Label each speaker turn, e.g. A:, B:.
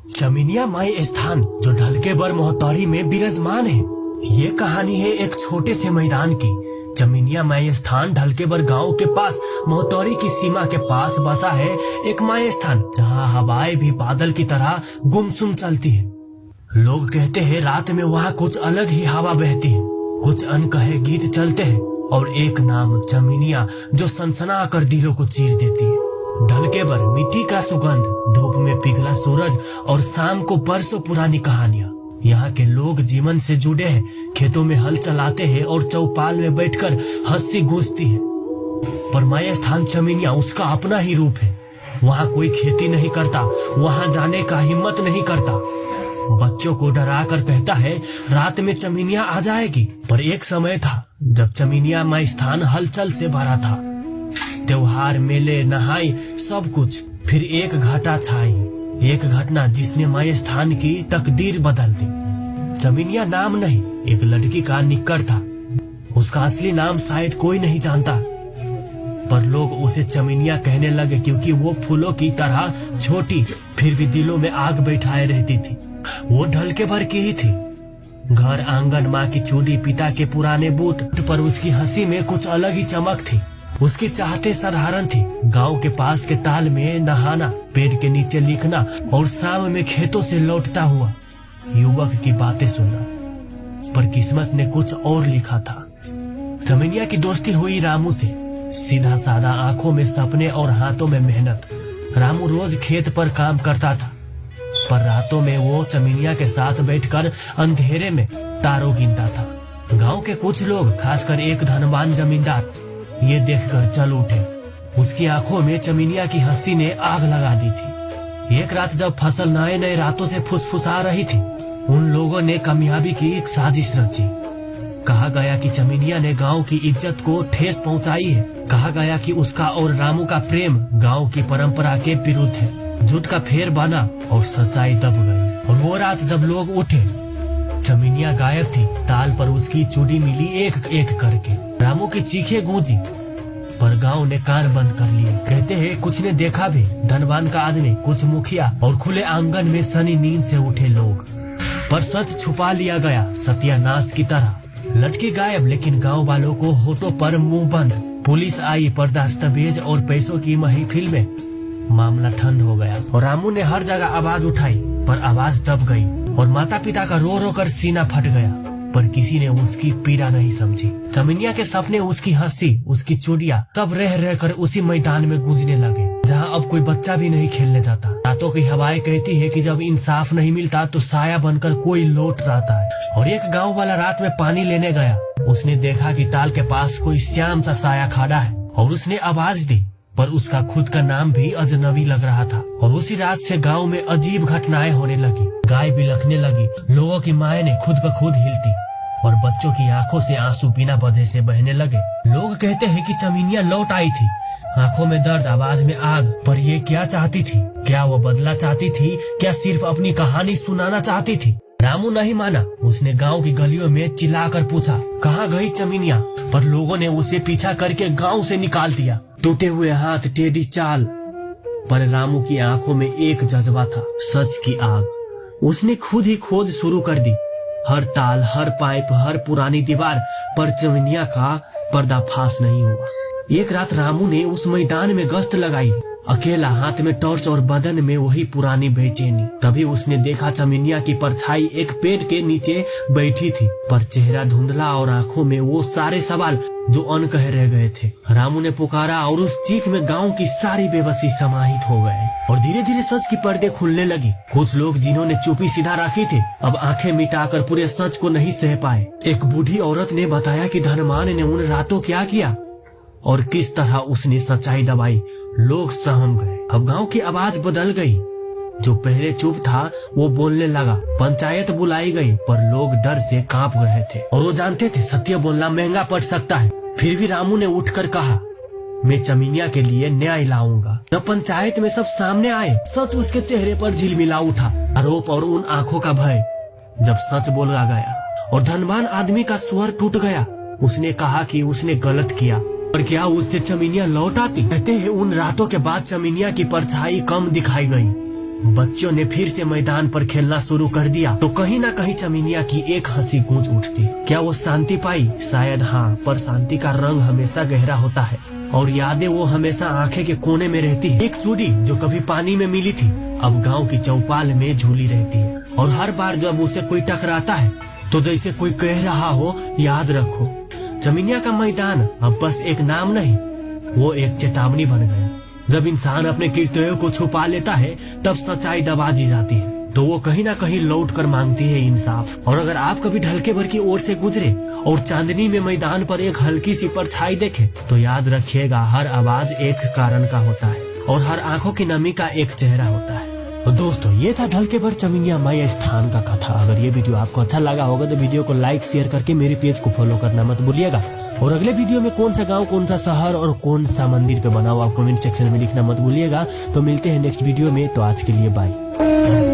A: चमिनिया माई स्थान जो ढलके बर मोहतौरी में विराजमान है। ये कहानी है एक छोटे से मैदान की। चमिनिया माई स्थान ढलकेबर गांव के पास मोहतौरी की सीमा के पास बसा है एक माई स्थान, जहां हवाएं भी बादल की तरह गुमसुम चलती है। लोग कहते हैं रात में वहां कुछ अलग ही हवा बहती है, कुछ अनकहे गीत चलते हैं और एक नाम चमिनिया जो सनसना कर दिलों को चीर देती है। ढलकेबर मिट्टी का सुगंध, धूप में पिघला सूरज और शाम को बरसों पुरानी कहानियां। यहाँ के लोग जीवन से जुड़े हैं, खेतों में हल चलाते हैं और चौपाल में बैठकर हंसी गूंजती है। पर माई स्थान चमिनिया उसका अपना ही रूप है। वहाँ कोई खेती नहीं करता, वहाँ जाने का हिम्मत नहीं करता। बच्चों को डरा कर कहता है रात में चमिनिया आ जाएगी। पर एक समय था जब चमिनिया माई स्थान हलचल से भरा था। त्योहार, मेले, नहाई, सब कुछ। फिर एक घटा छाई, एक घटना जिसने माई स्थान की तकदीर बदल दी। चमिनिया नाम नहीं, एक लड़की का निक्कर था। उसका असली नाम शायद कोई नहीं जानता, पर लोग उसे चमिनिया कहने लगे क्योंकि वो फूलों की तरह छोटी फिर भी दिलों में आग बैठाए रहती थी। वो ढलकेबर की ही थी। घर, आंगन, माँ की चूड़ी, पिता के पुराने बूट, पर उसकी हंसी में कुछ अलग ही चमक थी। उसकी चाहते साधारण थी, गांव के पास के ताल में नहाना, पेड़ के नीचे लिखना और शाम में खेतों से लौटता हुआ युवक की बातें सुनना। पर किस्मत ने कुछ और लिखा था। चमिनिया की दोस्ती हुई रामू से। सीधा साधा, आंखों में सपने और हाथों में मेहनत। रामू रोज खेत पर काम करता था, पर रातों में वो चमिनिया के साथ बैठकर अंधेरे में तारों गिनता था। गांव के कुछ लोग, खासकर एक धनवान जमींदार, ये देखकर चल उठे। उसकी आंखों में चमिनिया की हंसी ने आग लगा दी थी। एक रात जब फसल नए नए रातों से फुसफुसा रही थी, उन लोगों ने कामयाबी की एक साजिश रची। कहा गया कि चमिनिया ने गांव की इज्जत को ठेस पहुंचाई है। कहा गया कि उसका और रामू का प्रेम गांव की परंपरा के विरुद्ध है। झूठ का फेर बना और सच्चाई दब गई। और वो रात जब लोग उठे, चमिनिया गायब थी। ताल पर उसकी चूड़ी मिली एक एक करके। रामू की चीखें गूंजी, पर गांव ने कान बंद कर लिए। कहते हैं कुछ ने देखा भी, धनवान का आदमी, कुछ मुखिया और खुले आंगन में सनी नींद से उठे लोग। पर सच छुपा लिया गया सत्यानाश की तरह। लड़की गायब, लेकिन गांव वालों को होठों पर मुंह बंद। पुलिस आई, पर दस्तावेज और पैसों की महफिल में मामला ठंड हो गया। और रामू ने हर जगह आवाज उठाई, पर आवाज दब गई। और माता पिता का रो रो कर सीना फट गया, पर किसी ने उसकी पीड़ा नहीं समझी। चमिनिया के सपने, उसकी हंसी, उसकी चूड़ियां, सब रह रह कर उसी मैदान में गूंजने लगे, जहां अब कोई बच्चा भी नहीं खेलने जाता। रातों की हवाएं कहती है कि जब इंसाफ नहीं मिलता तो साया बनकर कोई लौट आता है। और एक गांव वाला रात में पानी लेने गया। उसने देखा कि ताल के पास कोई श्याम सा साया खड़ा है, और उसने आवाज दी, पर उसका खुद का नाम भी अजनबी लग रहा था। और उसी रात से गांव में अजीब घटनाएं होने लगी। गाय बिलखने लगी, लोगों की माएं ने खुद ब खुद हिलती, और बच्चों की आंखों से आंसू बिना वजह से बहने लगे। लोग कहते हैं कि चमिनिया लौट आई थी, आंखों में दर्द, आवाज में आग। पर ये क्या चाहती थी? क्या वो बदला चाहती थी? क्या सिर्फ अपनी कहानी सुनाना चाहती थी? रामू नहीं माना। उसने गांव की गलियों में चिल्लाकर पूछा, कहाँ गई चमिनिया? पर लोगों ने उसे पीछा करके गांव से निकाल दिया। टूटे हुए हाथ, टेढ़ी चाल। पर रामू की आंखों में एक जज्बा था, सच की आग। उसने खुद ही खोज शुरू कर दी। हर ताल, हर पाइप, हर पुरानी दीवार, पर चमिनिया का पर्दाफाश नहीं हुआ। एक रात रामू ने उस मैदान में गश्त लगाई, अकेला, हाथ में टॉर्च और बदन में वही पुरानी बेचैनी। तभी उसने देखा चमिनिया की परछाई एक पेड़ के नीचे बैठी थी, पर चेहरा धुंधला और आंखों में वो सारे सवाल जो अनकहे रह गए थे। रामू ने पुकारा और उस चीख में गांव की सारी बेबसी समाहित हो गए। और धीरे धीरे सच की पर्दे खुलने लगी। कुछ लोग जिन्होंने चुप्पी सीधा रखी थी, अब आंखें मिटाकर पूरे सच को नहीं सह पाए। एक बूढ़ी औरत ने बताया कि धनवान ने उन रातों क्या किया और किस तरह उसने सच्चाई दबाई। लोग सहम गए। अब गांव की आवाज बदल गई। जो पहले चुप था वो बोलने लगा। पंचायत बुलाई गई, पर लोग डर से कांप रहे थे, और वो जानते थे सत्य बोलना महंगा पड़ सकता है। फिर भी रामू ने उठकर कहा, मैं चमिनिया के लिए न्याय लाऊंगा। जब पंचायत में सब सामने आए, सच उसके चेहरे पर झिलमिला उठा, आरोप और उन आंखों का भय। जब सच बोला गया और धनवान आदमी का स्वर टूट गया, उसने कहा कि उसने गलत किया। और क्या उससे चमिनिया लौट आती? कहते हैं उन रातों के बाद चमिनिया की परछाई कम दिखाई गई। बच्चों ने फिर से मैदान पर खेलना शुरू कर दिया तो कहीं ना कहीं चमिनिया की एक हंसी गूंज उठती। क्या वो शांति पाई? शायद हाँ, पर शांति का रंग हमेशा गहरा होता है और यादें वो हमेशा आंखें के कोने में रहती है। एक चूड़ी जो कभी पानी में मिली थी अब गांव की चौपाल में झूली रहती है और हर बार जब उसे कोई टकराता है तो जैसे कोई कह रहा हो, याद रखो। चमिनिया का मैदान अब बस एक नाम नहीं, वो एक चेतावनी बन गया। जब इंसान अपने कृत्यों को छुपा लेता है तब सच्चाई दबा दी जाती है तो वो कहीं ना कहीं लौट कर मांगती है इंसाफ। और अगर आप कभी ढलके भर की ओर से गुजरे और चांदनी में मैदान पर एक हल्की सी परछाई देखे तो याद रखिएगा, हर आवाज एक कारण का होता है और हर आंखों की नमी का एक चेहरा होता है। तो दोस्तों, ये था ढलके भर चमिनिया माई स्थान का कथा। अगर ये वीडियो आपको अच्छा लगा होगा तो वीडियो को लाइक शेयर करके मेरे पेज को फॉलो करना मत भूलिएगा। और अगले वीडियो में कौन सा गांव, कौन सा शहर और कौन सा मंदिर पे बना हुआ आप कमेंट सेक्शन में लिखना मत भूलिएगा। तो मिलते हैं नेक्स्ट वीडियो में, तो आज के लिए बाय।